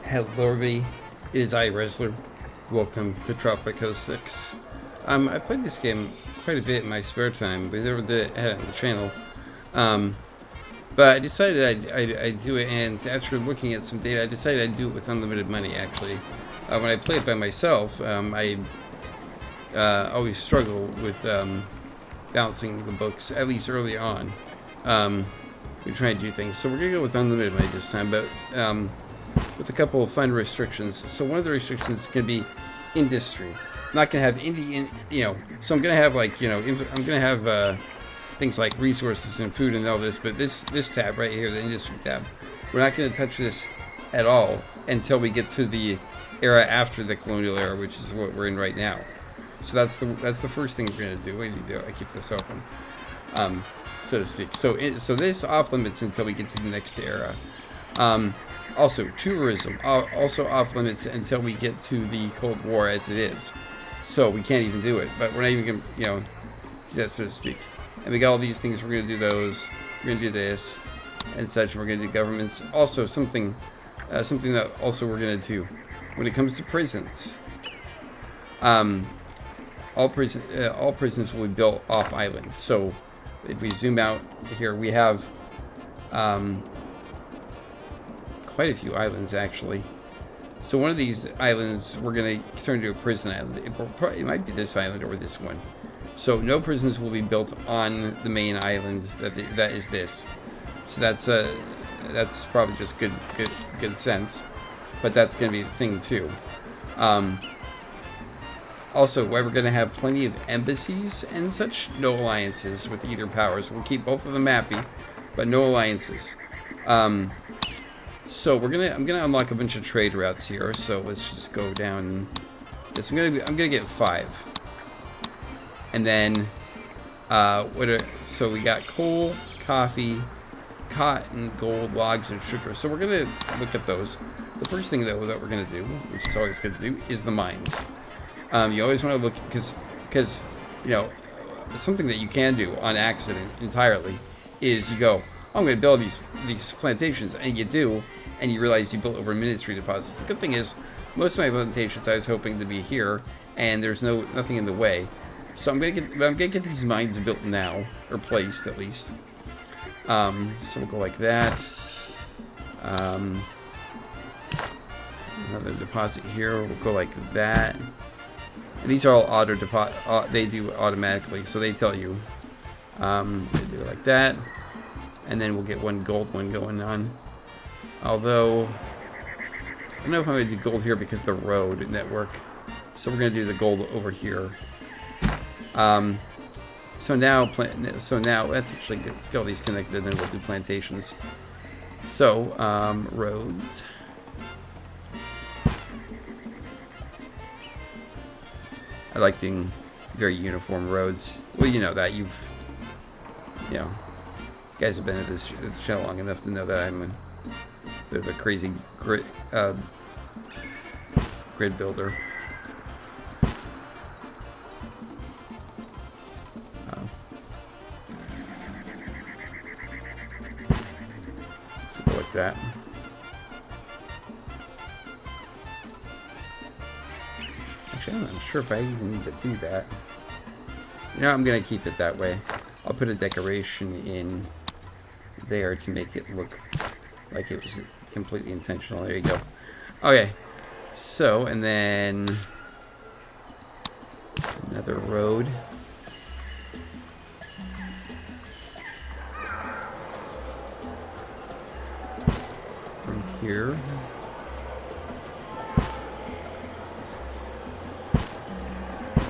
Hello everybody, it is I, Wrestler. Welcome to Tropico 6. I played this game quite a bit in my spare time. We never did it on the channel. But I decided I'd do it, and after looking at some data, I decided I'd do it with unlimited money, actually. When I play it by myself, I always struggle with balancing the books, at least early on. We try to do things. So we're going to go with unlimited money this time, but with a couple of fun restrictions. So one of the restrictions is going to be industry. I'm not going to have so I'm going to have I'm going to have things like resources and food and all this, but this tab right here, the industry tab, we're not going to touch this at all until we get to the era after the colonial era, which is what we're in right now. So that's the first thing we're going to do. What do you do? I keep this open, so to speak. So this off limits until we get to the next era. Also, tourism also off limits until we get to the Cold War as it is. So we can't even do it, but we're not even going to, do that, so to speak. And we got all these things, we're going to do those, we're going to do this, and such, and we're going to do governments. Also, something that also we're going to do, when it comes to prisons, all prisons will be built off island. So if we zoom out here, we have quite a few islands, actually. So one of these islands we're going to turn into a prison island. It might be this island or this one. So no prisons will be built on the main island that is this. So that's probably just good sense. But that's going to be the thing too. Also, while we're going to have plenty of embassies and such, no alliances with either powers. We'll keep both of them happy, but no alliances. So I'm gonna unlock a bunch of trade routes here. So let's just go down this. I'm gonna get 5, and then so we got coal, coffee, cotton, gold, logs, and sugar. So we're gonna look at those. The first thing though that we're gonna do, which is always good to do, is the mines. You always want to look because something that you can do on accident entirely is you go, I'm going to build these plantations, and you do, and you realize you built over ministry deposits. The good thing is, most of my plantations I was hoping to be here, and there's nothing in the way. So I'm gonna get these mines built now, or placed at least. So we'll go like that. Another deposit here. We'll go like that. And these are all auto deposit. They do automatically, so they tell you. They do it like that. And then we'll get one gold one going on. Although, I don't know if I'm going to do gold here because of the road network. So we're going to do the gold over here. So now that's actually good. Let's get all these connected, and then we'll do plantations. So, roads. I like doing very uniform roads. Well, you know that. You guys have been at this channel long enough to know that I'm a bit of a crazy grid builder. So go like that. Actually, I'm not sure if I even need to do that. I'm going to keep it that way. I'll put a decoration in there to make it look like it was completely intentional. There you go. Okay. So, and then another road. From here.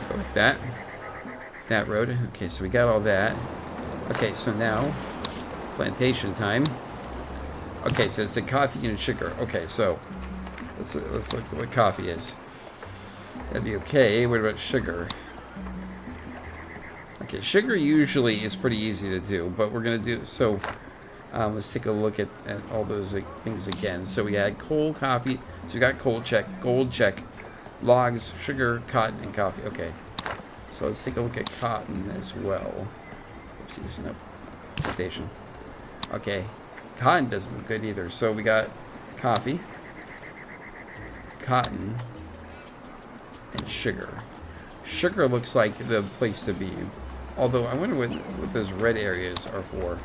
Go like that. That road. Okay, so we got all that. Okay, so now plantation time. Okay, so it's a coffee and sugar. Okay, so let's look at what coffee is. That'd be okay. What about sugar? Okay, sugar usually is pretty easy to do, but we're gonna do so. Let's take a look at all those things again. So we had coal, coffee. So we got coal, check. Gold, check. Logs, sugar, cotton, and coffee. Okay. So let's take a look at cotton as well. Oopsies, no. Plantation. Okay. Cotton doesn't look good either. So we got coffee. cotton, and sugar. Sugar looks like the place to be. Although, I wonder what those red areas are for.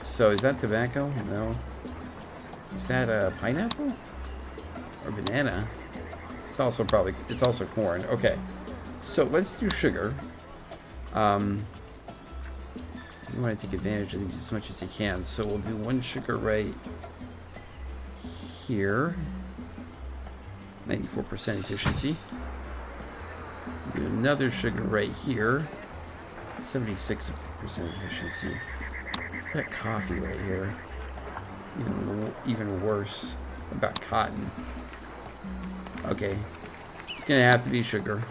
So, is that tobacco? No. Is that a pineapple? Or banana? It's also corn. Okay. So, let's do sugar. You want to take advantage of these as much as you can. So, we'll do one sugar right here. 94% efficiency. Do another sugar right here. 76% efficiency. That coffee right here. Even worse. About cotton. Okay. It's gonna have to be sugar.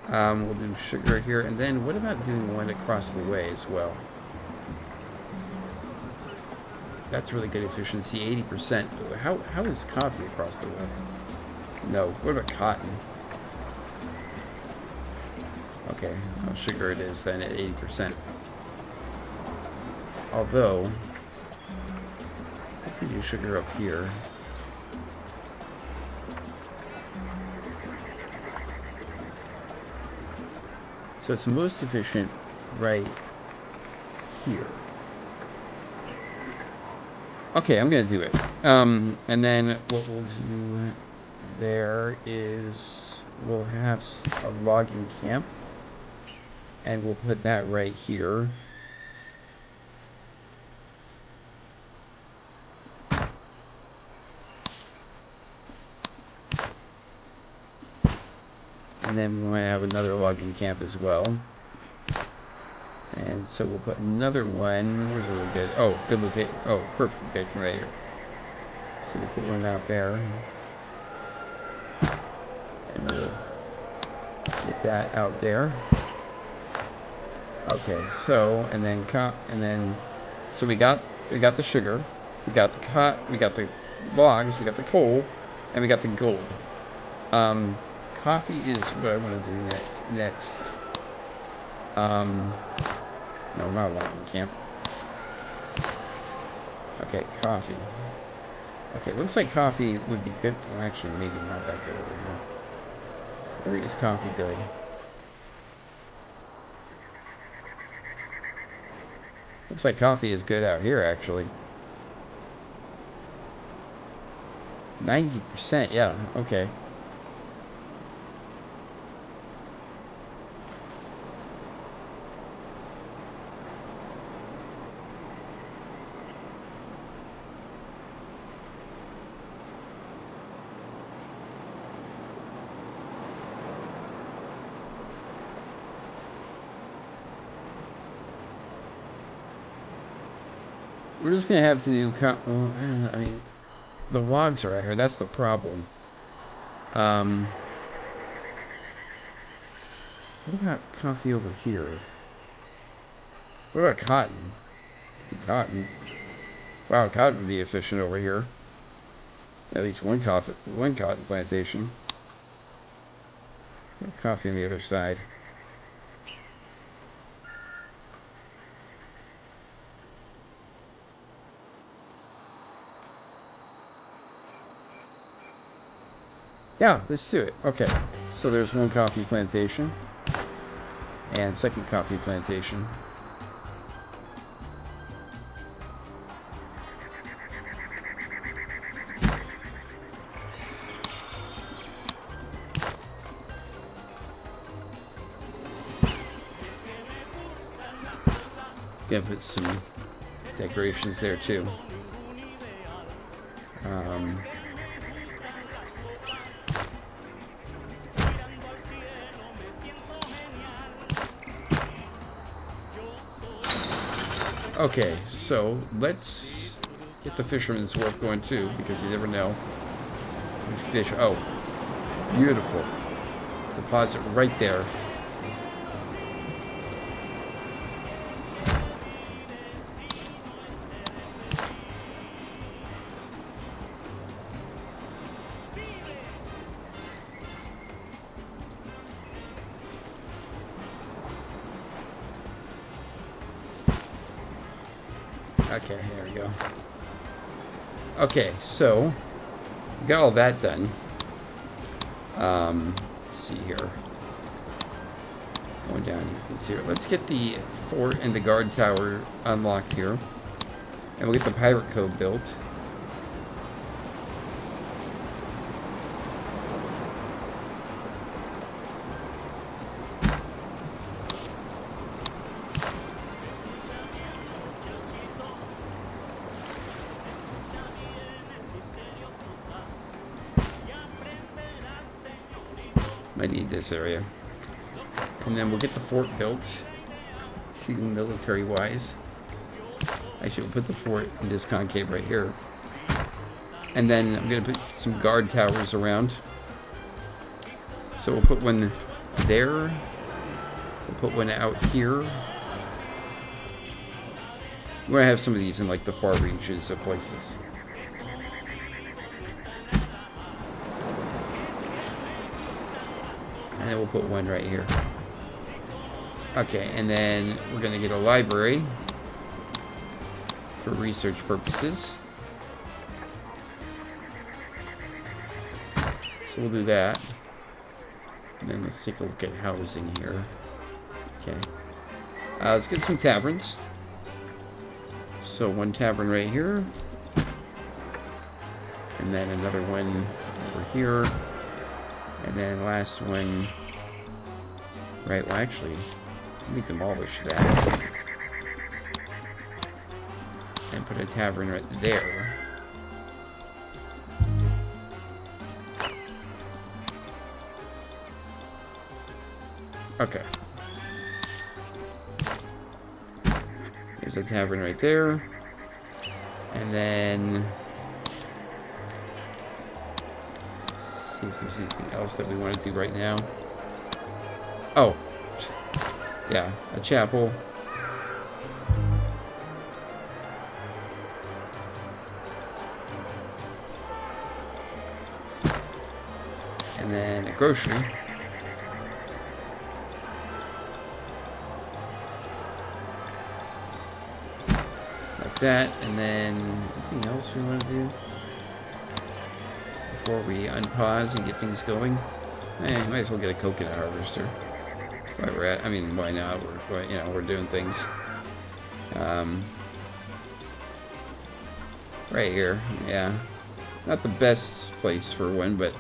We'll do sugar here. And then what about doing one across the way as well? That's really good efficiency, 80%. How is coffee across the way? No. What about cotton? Okay, well, sugar it is then at 80%. Although, I can do sugar up here. So it's most efficient right here. Okay, I'm gonna do it. And then what we'll do there is we'll have a logging camp, and we'll put that right here. And then we might have another logging camp as well. And so we'll put another one. Where's really good? Oh, good location. Oh, perfect location right here. So we'll put one out there. And we'll get that out there. Okay, so so we got the sugar, we got we got the logs, we got the coal, and we got the gold. Coffee is what I want to do next. No, not a logging camp. Okay, coffee. Okay, looks like coffee would be good. Well, actually, maybe not that good over here. Where is coffee good? Looks like coffee is good out here, actually. 90%, yeah, okay. We're just gonna have to do. I mean, the logs are out here. That's the problem. What about coffee over here? What about cotton? Cotton. Wow, cotton would be efficient over here. At least one cotton plantation. Coffee on the other side. Yeah, let's do it. Okay, so there's one coffee plantation, and second coffee plantation. Gonna put some decorations there too. Okay, so let's get the fisherman's wharf going too, because you never know. Fish. Oh, beautiful. Deposit right there. Okay, here we go. Okay, so We got all that done. Let's see here. Going down here. Let's get the fort and the guard tower unlocked here. And we'll get the pirate cove built. I need this area. And then we'll get the fort built. See, military-wise. Actually, we'll put the fort in this concave right here. And then I'm going to put some guard towers around. So we'll put one there. We'll put one out here. We're going to have some of these in like the far reaches of places. And then we'll put one right here. Okay, and then we're going to get a library for research purposes. So we'll do that. And then let's take a look at housing here. Okay. Let's get some taverns. So one tavern right here. And then another one over here. And then last one, right, well actually, let me demolish that. And put a tavern right there. Okay. There's a tavern right there. And then... see if there's anything else that we want to do right now. Oh, yeah, a chapel. And then a grocery. Like that, and then anything else we want to do? Before we unpause and get things going, might as well get a coconut harvester. That's why we're at. I mean, why not? We're doing things. Right here, yeah. Not the best place for one, but.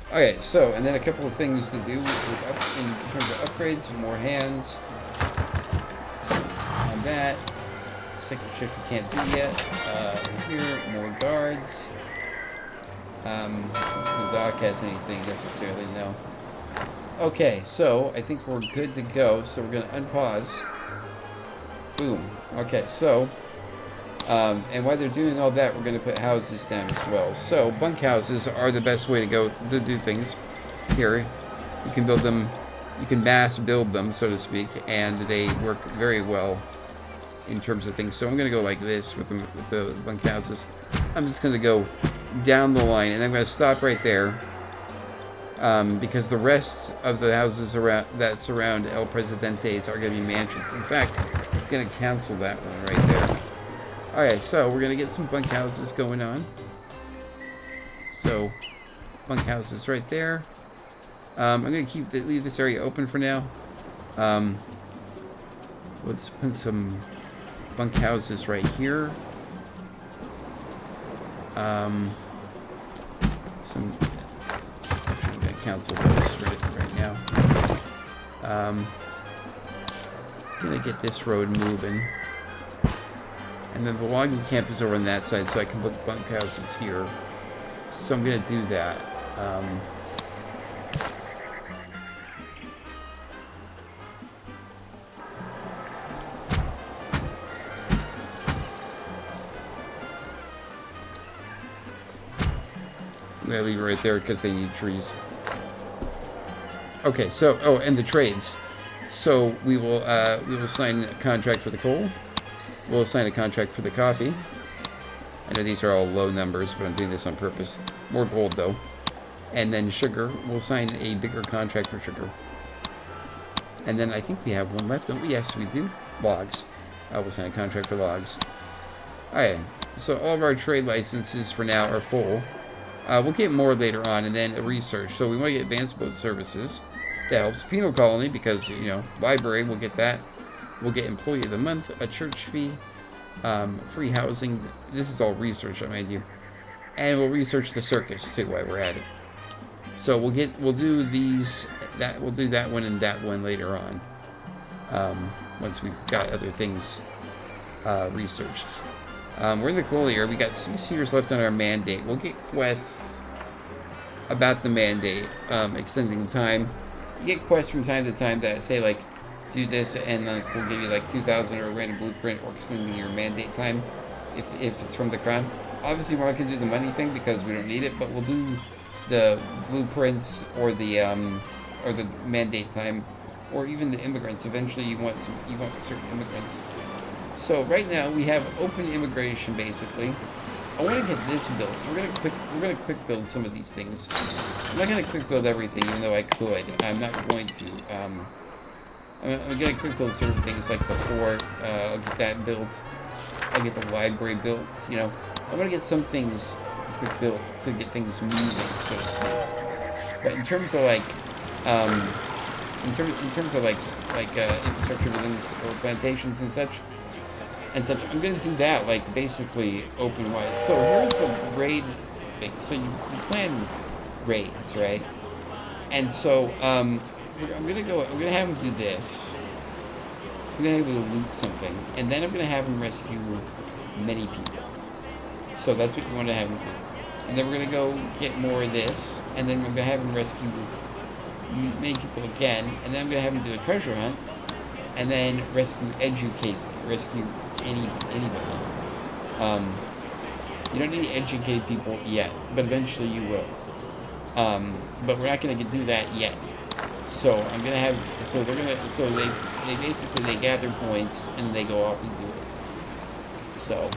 Okay, so and then a couple of things to do in terms of upgrades, more hands. On that, second shift we can't do yet. Here, more guards. The dock has anything necessarily, no. Okay, so I think we're good to go. So we're going to unpause. Boom. Okay, so, and while they're doing all that, we're going to put houses down as well. So bunkhouses are the best way to go to do things. Here, you can build them, you can mass build them, so to speak, and they work very well in terms of things. So I'm going to go like this with the bunkhouses. I'm just going to go down the line, and I'm going to stop right there because the rest of the houses that surround El Presidente's are going to be mansions. In fact, I'm going to cancel that one right there. Alright, so we're going to get some bunkhouses going on. So, bunkhouses right there. I'm going to leave this area open for now. Let's put some bunkhouses right here. I'm going to cancel those right now. I'm going to get this road moving. And then the logging camp is over on that side, so I can put bunkhouses here. So I'm going to do that. I'm going to leave it right there because they need trees. Okay, so, oh, and the trades. So we will sign a contract for the coal. We'll sign a contract for the coffee. I know these are all low numbers, but I'm doing this on purpose. More gold, though. And then sugar. We'll sign a bigger contract for sugar. And then I think we have one left, don't we? Yes, we do. Logs. We'll sign a contract for logs. Alright. So all of our trade licenses for now are full. We'll get more later on, and then a research. So we want to get advanced boat services. That helps. Penal colony, because, you know, library, we'll get that. We'll get employee of the month, a church fee, free housing. This is all research, I mind you. And we'll research the circus too while we're at it. So we'll do these, we'll do that one and that one later on. Once we've got other things researched. We're in the colonial. We got 6 years left on our mandate. We'll get quests about the mandate, extending time. You get quests from time to time that say, like, do this, and like we'll give you like 2,000 or a random blueprint, or extending your mandate time if it's from the crown. Obviously, we're not going to do the money thing because we don't need it, but we'll do the blueprints or the mandate time, or even the immigrants. Eventually, you want certain immigrants. So right now we have open immigration basically. I want to get this built. So we're gonna quick build some of these things. I'm not gonna quick build everything, even though I could. I'm not going to. I'm gonna quick build certain things like before. I'll get that built. I'll get the library built. You know, I want to get some things quick built to get things moving, so to speak. But in terms of like, in terms of like infrastructure buildings or plantations and such. I'm going to do that, like, basically open-wise. So here's the raid thing. So you plan raids, right? And so I'm going to have him do this. I'm going to have him loot something. And then I'm going to have him rescue many people. So that's what you want to have him do. And then we're going to go get more of this. And then we're going to have him rescue many people again. And then I'm going to have him do a treasure hunt. And then rescue anybody. You don't need to educate people yet, but eventually you will. But we're not going to do that yet. So I'm going to have, so they basically gather points and they go off and do it. So,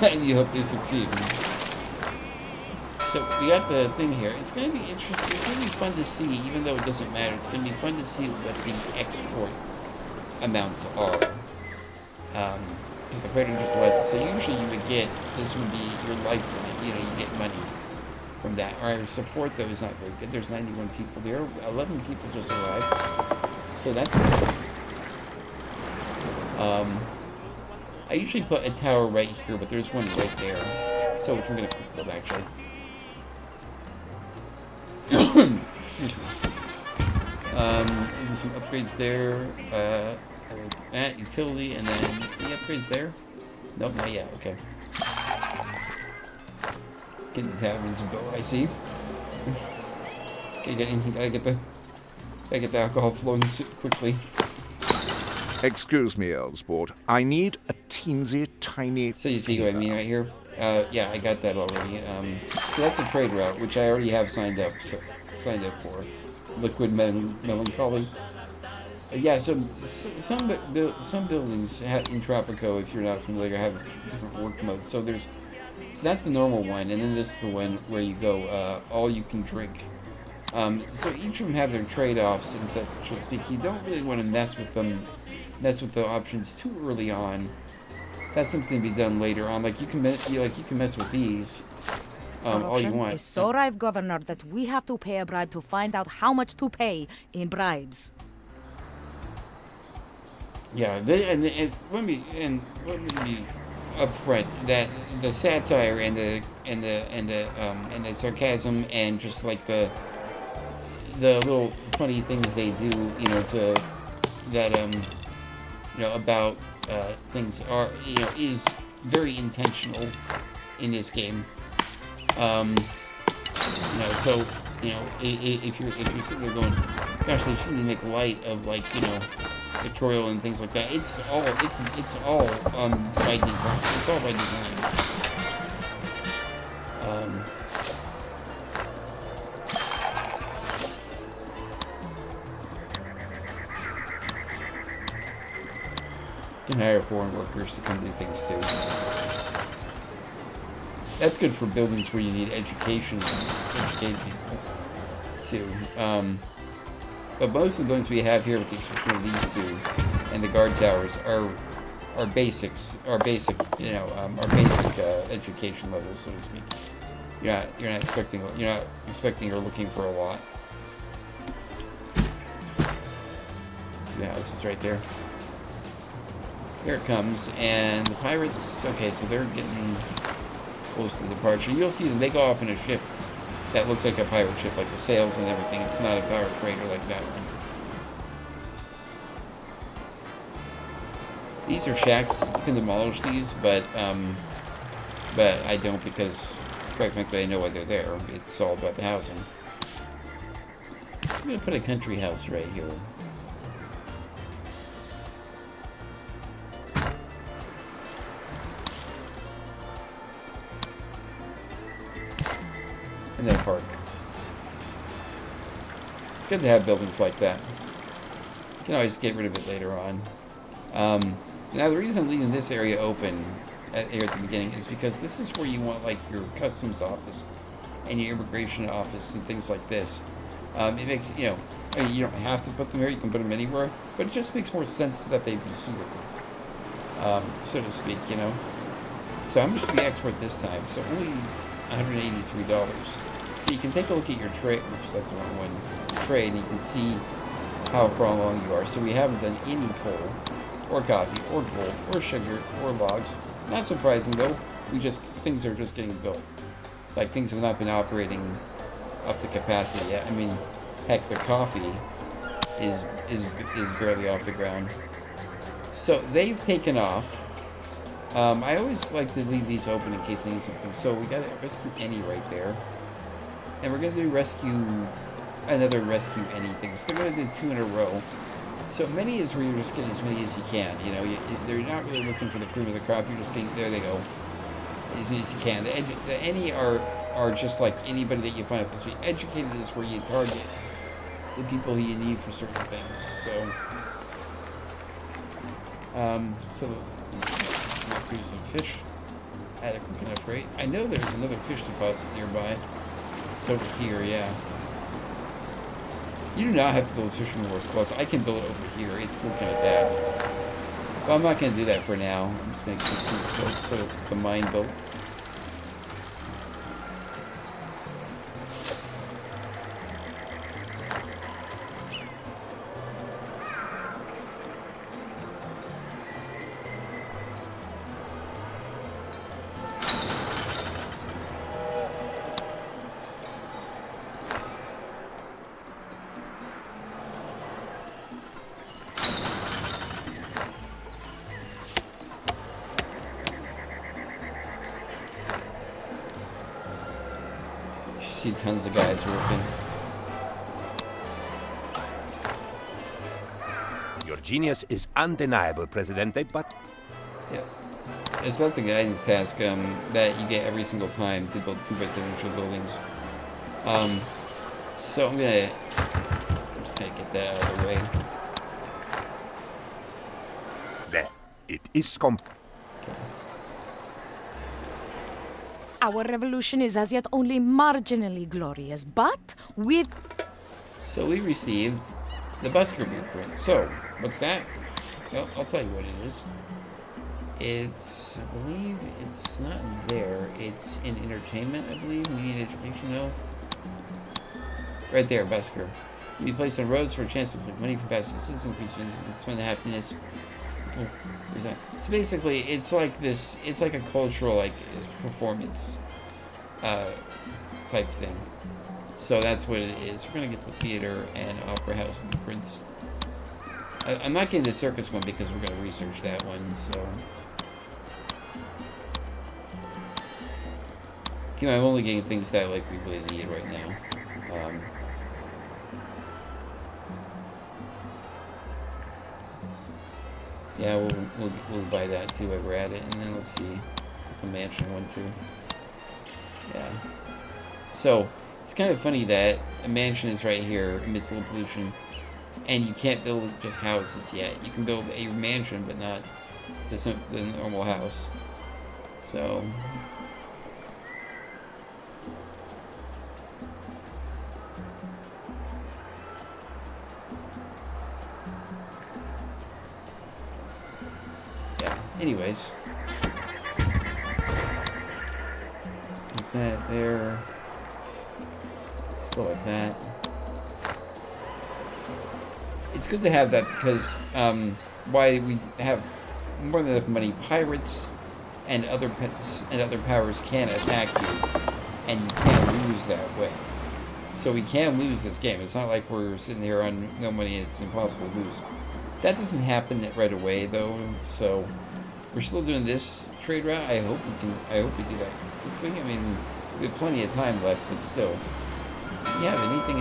and you hope they succeed. So we got the thing here. It's going to be interesting. It's going to be fun to see, even though it doesn't matter. It's going to be fun to see what the export amounts are. Because the credit just left. So usually you would get, this would be your life limit. You know, you get money from that. Our support, though, is not very good. There's 91 people there. 11 people just arrived. So that's good. I usually put a tower right here, but there's one right there. So we're going to quick build, actually. Excuse me. Some upgrades there. That utility, and then the upgrades there. Nope, not yet. Okay. Get the taverns go. I see. Okay, gotta get the alcohol flowing quickly. Excuse me, old sport. I need a teensy tiny. So you see what I mean right here? Yeah, I got that already. So that's a trade route, which I already have signed up for. Liquid melancholy. Yeah, so some buildings in Tropico, if you're not familiar, have different work modes. So that's the normal one, and then this is the one where you go all you can drink. So each of them have their trade-offs and such to speak. You don't really want to mess with the options too early on. That's something to be done later on. Like you can mess with these all you want. Is so rife, Governor, that we have to pay a bribe to find out how much to pay in bribes. Yeah, let me be upfront that the satire and the sarcasm and just like the little funny things they do, you know, to that about things are, you know, is very intentional in this game. So if you're sitting there going, gosh, they shouldn't make light of, like, you know, tutorial and things like that. It's all by design. It's all by design. You can hire foreign workers to come do things too. That's good for buildings where you need educate people too. But most of the buildings we have here, with the exception of these two and the guard towers, are our basics, our basic, our basic education level, so to speak. You're not expecting or looking for a lot. Two houses right there. Here it comes, and the pirates. Okay, so they're getting close to departure. You'll see them. They go off in a ship that looks like a pirate ship, like the sails and everything. It's not a power freighter like that one. These are shacks. You can demolish these, but I don't because, quite frankly, I know why they're there. It's all about the housing. I'm gonna put a country house right here. And then a park. It's good to have buildings like that. You can always get rid of it later on. Now the reason I'm leaving this area open here at the beginning is because this is where you want like your customs office and your immigration office and things like this. It makes, I mean, you don't have to put them here, you can put them anywhere, but it just makes more sense that they'd be here, so to speak, So I'm just going to export this time, so only $183. So you can take a look at your trade, which that's the wrong one, trade, and you can see how far along you are. So we haven't done any coal, or coffee, or gold, or sugar, or logs. Not surprising though, things are just getting built. Like things have not been operating up to capacity yet. I mean, heck, the coffee is barely off the ground. So they've taken off. I always like to leave these open in case I need something. So we got a rescue any right there. And we're going to do another rescue anything. So they're going to do 2 in a row. So many is where you're just getting as many as you can. They're not really looking for the cream of the crop. You're just getting, there they go, as many as you can. The any are just like anybody that you find. So educated is where you target the people who you need for certain things. So, do some fish at a quick enough rate. I know there's another fish deposit nearby. It's over here, yeah. You do not have to build fishing wharves close. I can build it over here. It's looking at that. But I'm not going to do that for now. I'm just going to keep some built so it's the mine built. See tons of guys working. Your genius is undeniable, Presidente, but... Yeah. So that's a guidance task that you get every single time to build 2 residential buildings. So I'm just gonna get that out of the way. There. It is Okay. Our revolution is as yet only marginally glorious, but we've... So we received the busker blueprint. So, what's that? Well, I'll tell you what it is. It's, I believe it's not there. It's in entertainment, I believe. Media and education, no. Right there, busker. Be placed on roads for a chance to collect money from past citizens, increase visits, expand the happiness. Oh, where's that? So basically, it's like this. It's like a cultural, like, performance type thing. So that's what it is. We're gonna get the theater and opera house blueprints. I'm not getting the circus one because we're gonna research that one. So, I'm only getting things that like we really need right now. Yeah, we'll buy that too while we're at it, and then let's see the mansion one too. Yeah. So it's kind of funny that a mansion is right here amidst low pollution, and you can't build just houses yet. You can build a mansion, but not the normal house. So. Yeah. anyways. Like that there. Let's go like that. It's good to have that because why we have more than enough money. Pirates and other powers can attack you, and you can't lose that way. So we can lose this game. It's not like we're sitting here on no money and it's impossible to lose. That doesn't happen right away though, so we're still doing this trade route. I hope we do that quickly. I mean, we have plenty of time left, but still. We have anything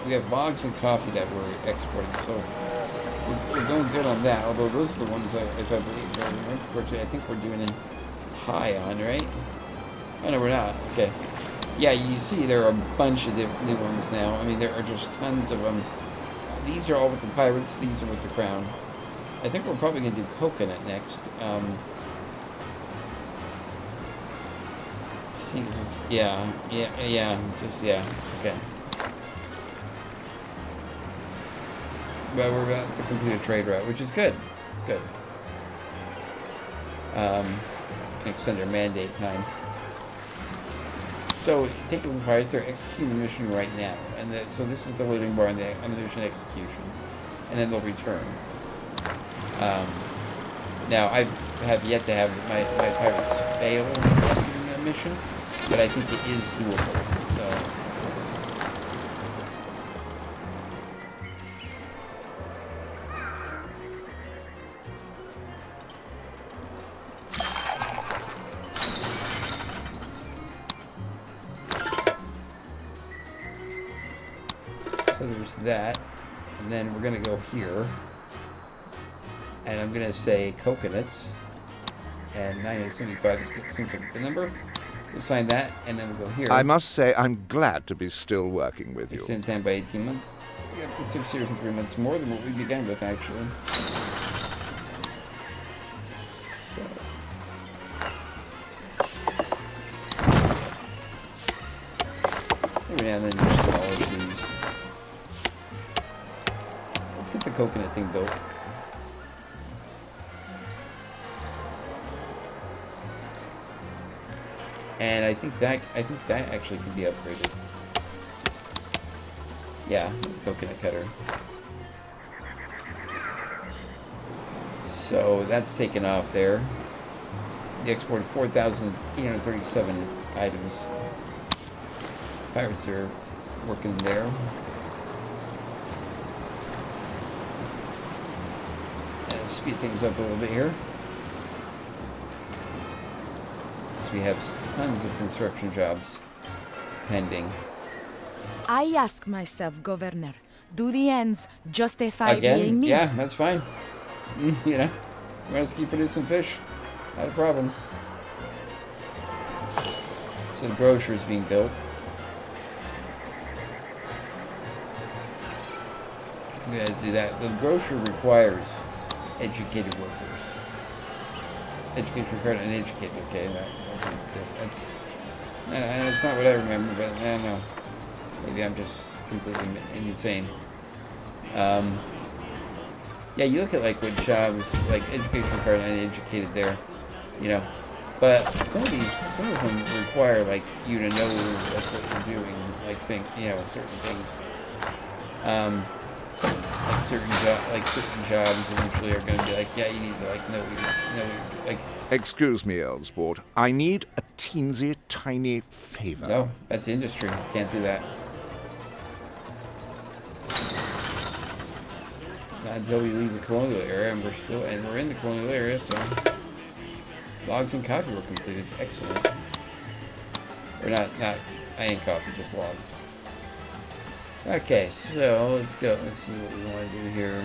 we have logs and coffee that we're exporting, so we're going good on that. Although those are the ones if I believe, I think we're doing it high on, right? Oh no, we're not. Okay. Yeah, you see there are a bunch of new ones now. I mean, there are just tons of them. These are all with the pirates. These are with the crown. I think we're probably going to do coconut next. Yeah. Okay. But we're about to complete a trade route, which is good. It's good. Can extend our mandate time. So, take a look at the pirates. They're executing the mission right now. And so this is the loading bar on the mission execution. And then they'll return. Now, I have yet to have my pirates fail in a mission. But I think it is doable, so... So there's that, and then we're going to go here, and I'm going to say coconuts, and 975 seems like a good number. We'll sign that, and then we'll go here. I must say I'm glad to be still working with you. Extend time by 18 months. We have to 6 years and 3 months more than what we began with, actually. So. Every now and then you just all of these. Let's get the coconut thing built. And I think that actually can be upgraded. Yeah, coconut cutter. So that's taken off there. They exported 4,837 items. Pirates are working there. And speed things up a little bit here. We have tons of construction jobs pending. I ask myself, Governor, do the ends justify the Again? means? Yeah, that's fine. You know, we want to keep producing fish. Not a problem. So the grocery is being built. I'm going to do that. The grocery requires educated workers. Education required and educated. Okay, that's not what I remember, but I don't know. Maybe I'm just completely insane. Yeah, you look at like what jobs, like education required and uneducated there, you know. But some of them require like you to know like what you're doing, like certain things. Like certain jobs eventually are going to be like, yeah, you need to like know like. Excuse me, Earlsport. I need a teensy tiny favor. No, that's industry. Can't do that. Not until we leave the colonial area, and we're in the colonial area, so logs and coffee were completed. Excellent. Or not and coffee, just logs. Okay, so let's go. Let's see what we want to do here.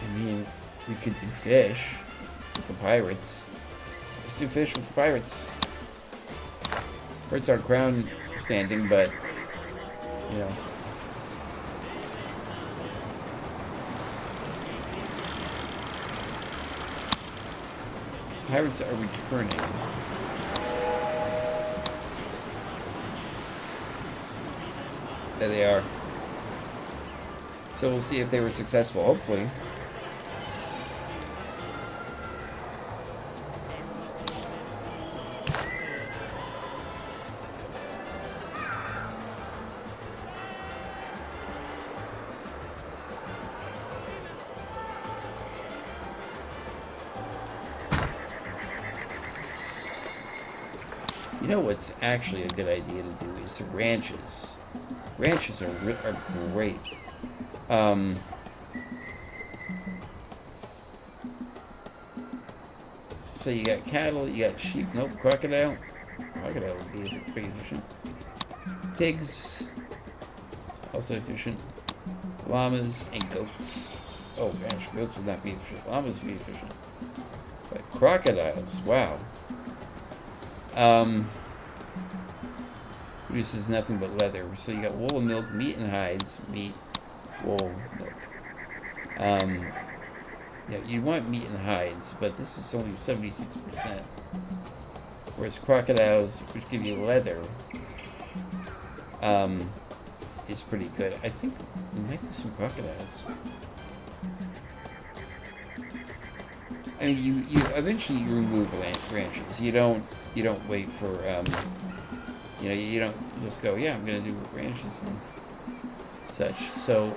I mean, we could do fish with the pirates. Let's do fish with the pirates. Hurts our crown standing, but you know. Pirates are returning. There they are. So we'll see if they were successful, hopefully. You know what's actually a good idea to do is the ranches. Ranches are great. So you got cattle, you got sheep. Nope, crocodile. Crocodile would be pretty efficient. Pigs, also efficient. Llamas and goats. Oh gosh, goats would not be efficient. Llamas would be efficient. But crocodiles, wow. Produces nothing but leather. So you got wool and milk, meat and hides, meat, wool, milk. Yeah, you want meat and hides, but this is only 76%. Whereas crocodiles, which give you leather, is pretty good. I think we might do some crocodiles. I mean, you eventually you remove ranches. You don't wait for you know, you don't just go, yeah, I'm gonna do ranches and such. So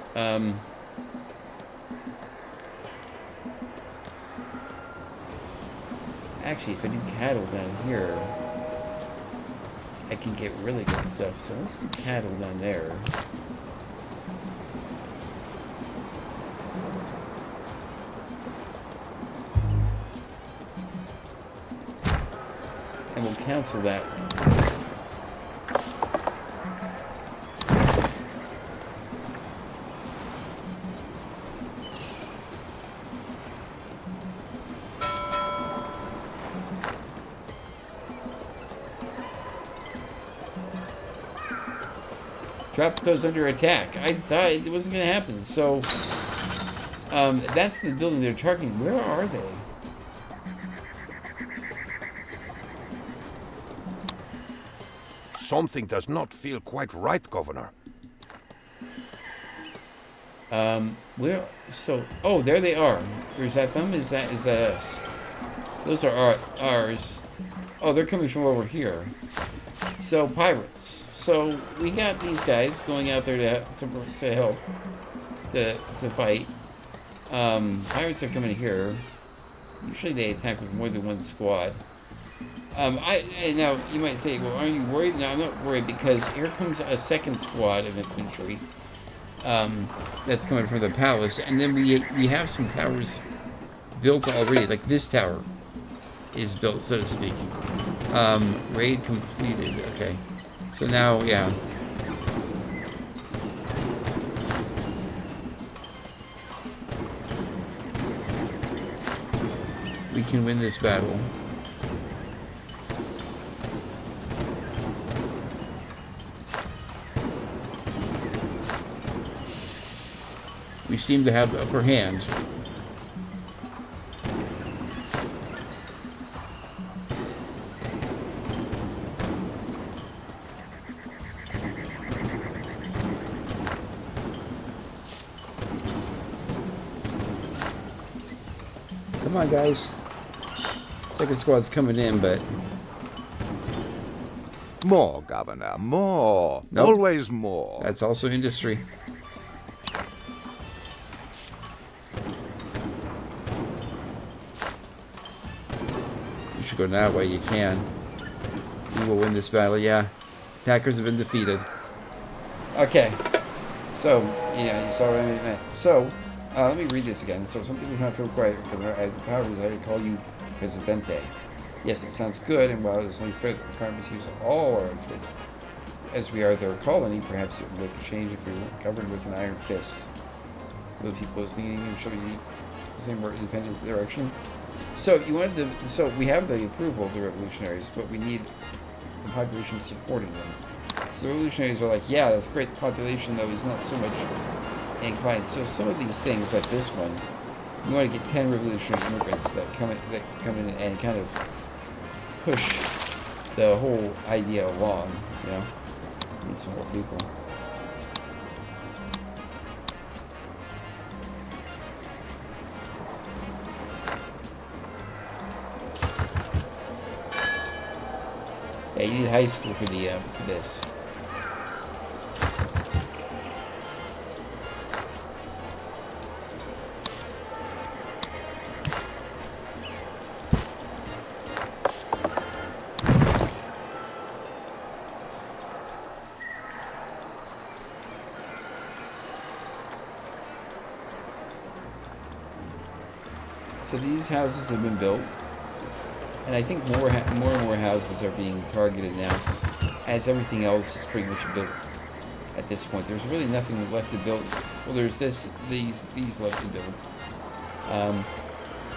actually, if I do cattle down here, I can get really good stuff. So let's do cattle down there. And we'll cancel that one. Tropico's under attack. I thought it wasn't going to happen. So, that's the building they're targeting. Where are they? Something does not feel quite right, Governor. Where? So, oh, there they are. Is that them? Is that us? Those are ours. Oh, they're coming from over here. So, pirates. So, we got these guys going out there to help, to fight. Pirates are coming here. Usually they attack with more than one squad. Now, you might say, well, are you worried? No, I'm not worried, because here comes a second squad of infantry that's coming from the palace. And then we have some towers built already. Like this tower is built, so to speak. Raid completed. Okay. So now, yeah. We can win this battle. We seem to have the upper hand. Come on, guys. Second squad's coming in, but... More, Governor, more. Nope. Always more. That's also industry. You should go that way, you can. We will win this battle, yeah. Attackers have been defeated. Okay. So, yeah, you saw what I meant. So, let me read this again. So, something does not feel quite because I have the power desire to call you Presidente. Yes, it sounds good, and while it is only fair that the crown receives all our kids, as we are their colony, perhaps it would make a change if we were governed with an iron fist. The people is leaning and showing the same more independent direction. So you wanted to. So we have the approval of the revolutionaries, but we need the population supporting them. So the revolutionaries are like, yeah, that's great. The population, though, is not so much inclined. So some of these things, like this one, you want to get 10 revolutionary immigrants that come in and kind of push the whole idea along. You know, need some more people. you need high school for the for this. So these houses have been built, and I think more and more houses are being targeted now, as everything else is pretty much built at this point. There's really nothing left to build. Well, there's these left to build.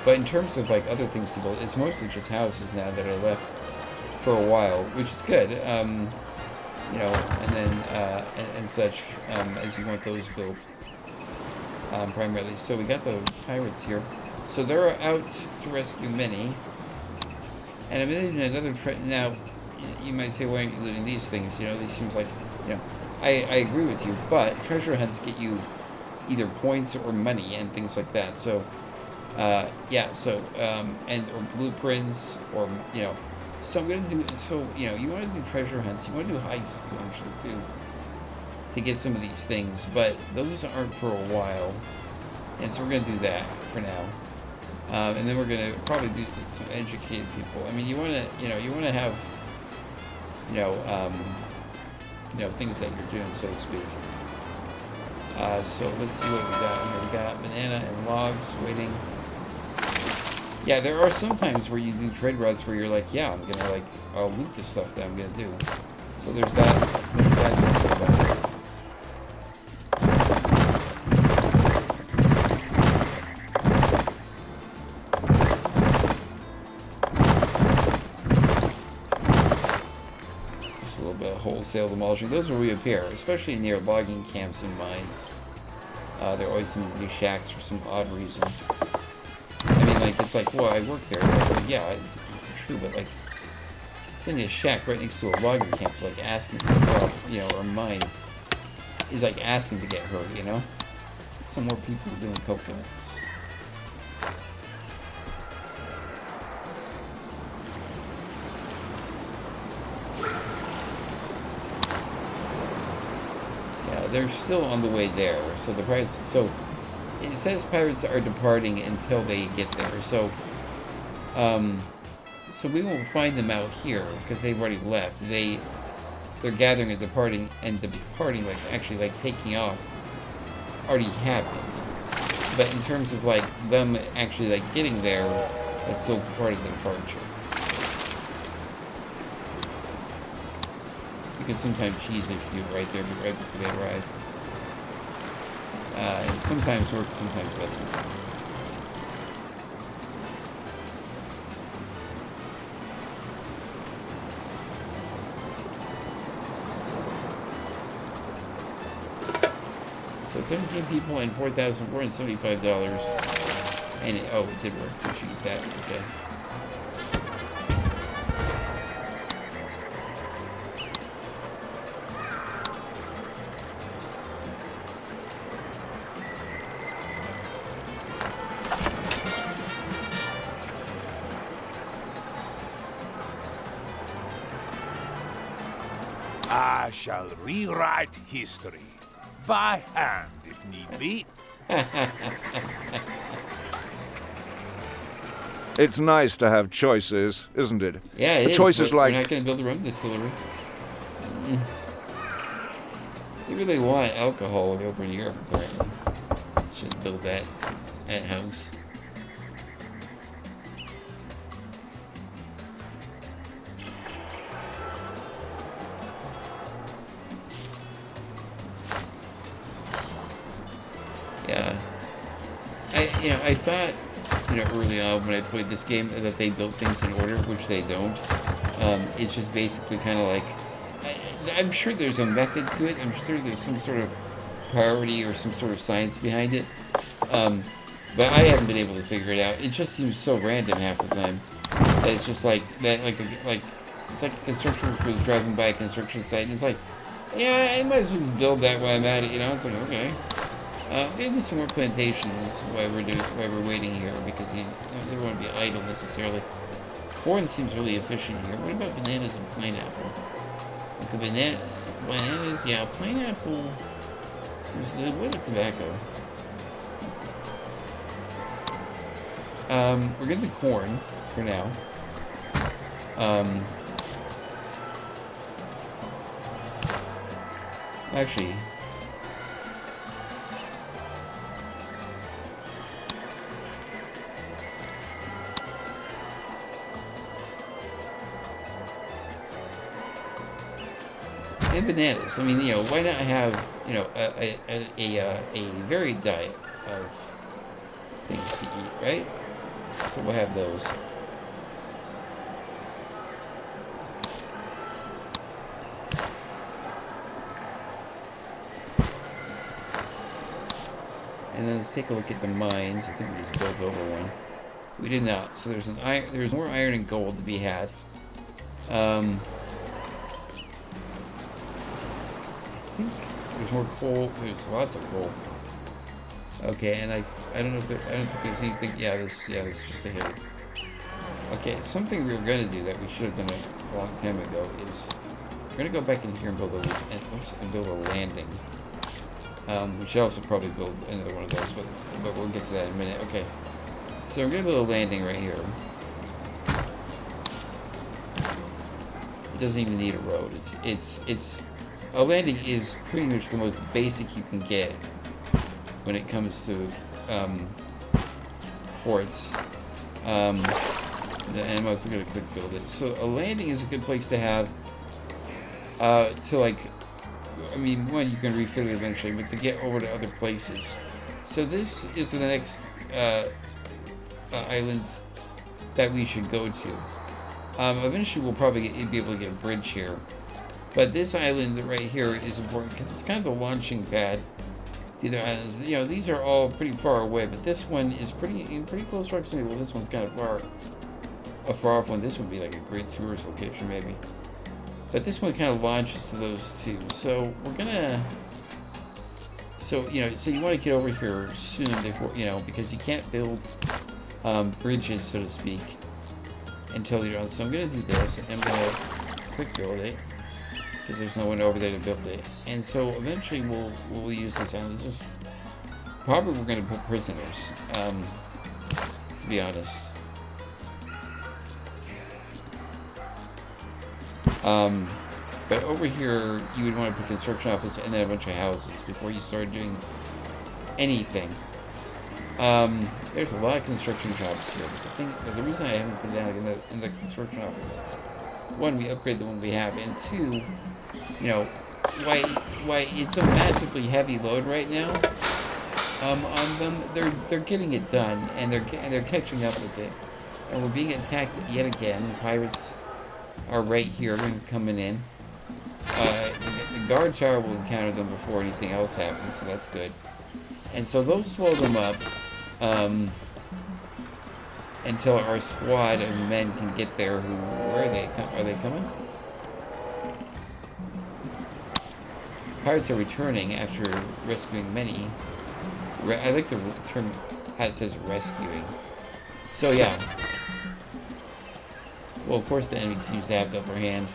But in terms of like other things to build, it's mostly just houses now that are left for a while, which is good. You know, and then and such as you want those built primarily. So we got the pirates here. So they're out to rescue Minnie. And I'm in another now. You might say, why aren't you looting these things? You know, these seems like, you know, I agree with you. But treasure hunts get you either points or money and things like that. So, yeah. So, and or blueprints or you know. So I'm gonna do. So you know, you want to do treasure hunts. You want to do heists actually too, to get some of these things. But those aren't for a while, and so we're gonna do that for now. And then we're gonna probably do some educated people. I mean, you want to have, you know, things that you're doing, so to speak. So let's see what we got here. We got banana and logs waiting. Yeah, there are some times where you do trade routes where you're like, yeah, I'm gonna like, I'll loot the stuff that I'm gonna do. So there's that. There's that. Wholesale demolishing. Those will reappear, especially near logging camps and mines. There always seem to be shacks for some odd reason. I mean, like, it's like, well, I work there. It's like, well, yeah, it's true, but like, then a shack right next to a logging camp is like asking for, you know, or a mine is like asking to get hurt, you know? Some more people doing coconuts. They're still on the way there. So the pirates. So it says pirates are departing until they get there. So, so we won't find them out here because they've already left. They're gathering and departing, and departing like actually like taking off already happened. But in terms of like them actually like getting there, that's still part of the departure. You can sometimes cheese if you do it right there, but right before they arrive. It sometimes works, sometimes doesn't. So 17 people and $4,475. And it did work to choose that. Okay. I shall rewrite history. By hand, if need be. It's nice to have choices, isn't it? Yeah, it is. Choices like... We're not going to build a rum distillery. They really want alcohol over in Europe, apparently. Let's just build that at house. Yeah. I thought, early on when I played this game that they built things in order, which they don't. It's just basically kind of like, I'm sure there's a method to it. I'm sure there's some sort of priority or some sort of science behind it. But I haven't been able to figure it out. It just seems so random half the time that it's just like that, like it's like a construction worker is driving by a construction site and it's like, yeah, I might as well just build that while I'm at it. It's like, okay. Maybe do some more plantations while we're waiting here because you don't want to be idle necessarily. Corn seems really efficient here. What about bananas and pineapple? Like a bananas, yeah, pineapple seems to do what about tobacco? We're going to corn for now. Actually, and bananas. I mean, you know, why not have, you know, a varied diet of things to eat, right? So we'll have those. And then let's take a look at the mines. I think we just built over one. We did not. So there's more iron and gold to be had. I think there's more coal. There's lots of coal. Okay, and I don't know if I don't think there's anything. Yeah, this is just a hit. Okay, something we were gonna do that we should have done a long time ago is we're gonna go back in here and build a landing. We should also probably build another one of those, but we'll get to that in a minute. Okay, so we're gonna build a landing right here. It doesn't even need a road. It's a landing is pretty much the most basic you can get when it comes to ports. And I'm also gonna quick build it. So a landing is a good place to have to like. I mean, one, you can refit it eventually, but to get over to other places. So this is the next island that we should go to. Eventually, we'll probably be able to get a bridge here. But this island right here is important because it's kind of the launching pad to the other islands. You know, these are all pretty far away, but this one is in pretty close proximity. Well, this one's kind of a far off one. This would be like a great tourist location, maybe. But this one kind of launches to those two. So we're gonna. So you know, so you want to get over here soon before because you can't build bridges, so to speak, until you're done. So I'm gonna do this. I'm gonna quick build it because there's no one over there to build it. And so eventually we'll use this island. This is probably we're gonna put prisoners. To be honest. But over here, you would want to put construction office and then a bunch of houses before you start doing anything. There's a lot of construction jobs here. But the reason I haven't put it down in the construction office is, one, we upgrade the one we have, and two, why it's a massively heavy load right now on them. They're getting it done, and they're catching up with it, and we're being attacked yet again. The pirates are right here, coming in. The guard tower will encounter them before anything else happens, so that's good. And so those slow them up until our squad of men can get there. Where are they? Are they coming? Pirates are returning after rescuing many. I like the term how it says rescuing. So yeah. Well, of course the enemy seems to have the upper hand.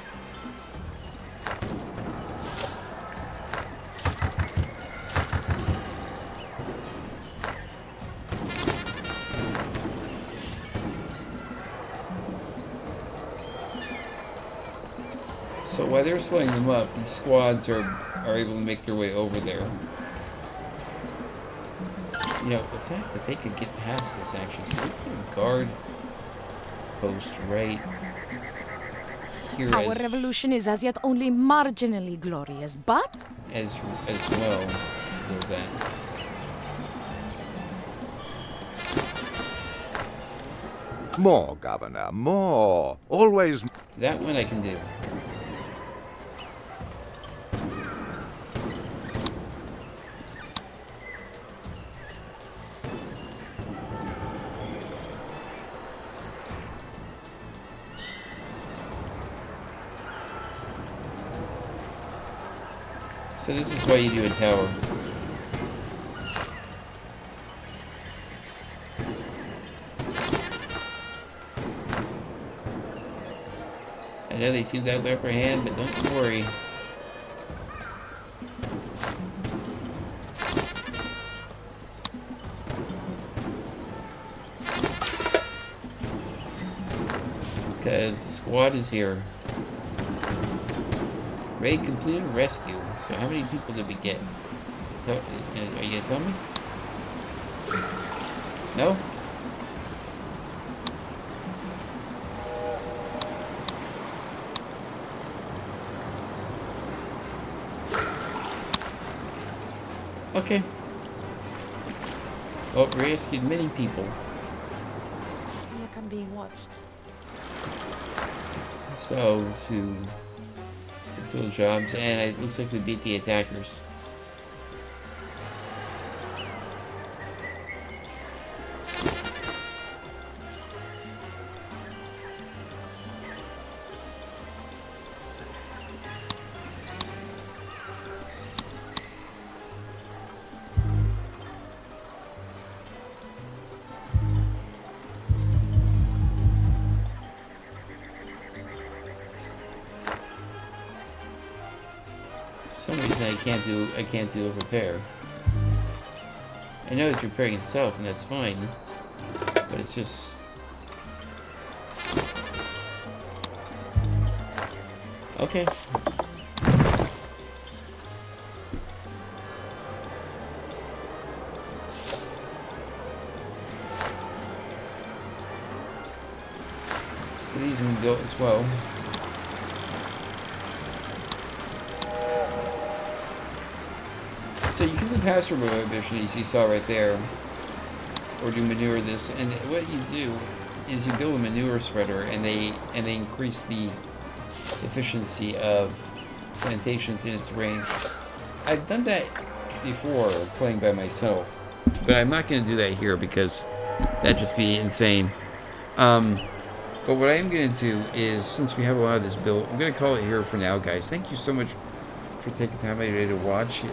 So while they're slowing them up, these squads are able to make their way over there. You know, the fact that they could get past this actually, so let's put a guard post right here. Our revolution is as yet only marginally glorious, but as well with that. More, Governor, more. Always. That one I can do. So this is why you do a tower. I know they seem to have the upper hand, but don't worry. Because the squad is here. Raid completed rescue. So how many people did we get? Are you gonna tell me? No? Okay. Well, we rescued many people. I feel like I'm being watched. So, to fulfill jobs, and it looks like we beat the attackers. For some reason I can't do a repair. I know it's repairing itself and that's fine, but it's just okay. So these have been built as well. So you can do pass removal missions you saw right there, or do manure this, and what you do is you build a manure spreader, and they increase the efficiency of plantations in its range. I've done that before playing by myself, but I'm not going to do that here because that'd just be insane. But what I am going to do is, since we have a lot of this built, I'm going to call it here for now, guys. Thank you so much for taking time out of your day to watch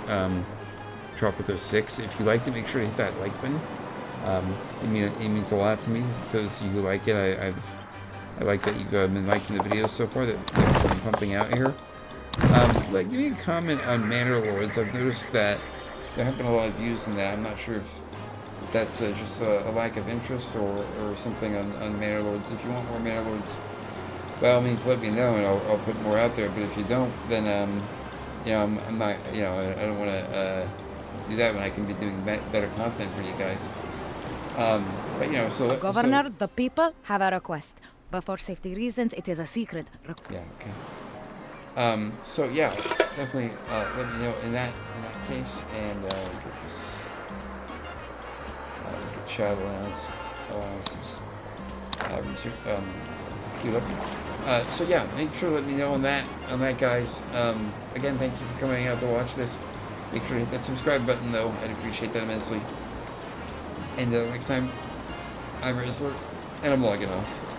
Tropico 6. If you liked it, make sure to hit that like button. It means a lot to me, those of you who like it. I like that you've been liking the videos so far that I've been pumping out here. Give me a comment on Manor Lords. I've noticed that there haven't been a lot of views in that. I'm not sure if that's just a lack of interest or something on Manor Lords. If you want more Manor Lords, by all means let me know and I'll put more out there. But if you don't, then I'm not, I don't want to do that when I can be doing better content for you guys. Governor, the people have a request, but for safety reasons, it is a secret. Yeah, okay. Definitely let me know in that case, and get this, get child allowances queued up. Make sure to let me know on that, guys. Again, thank you for coming out to watch this. Make sure to hit that subscribe button, though. I'd appreciate that immensely. And next time, I'm Rizzler, and I'm logging off.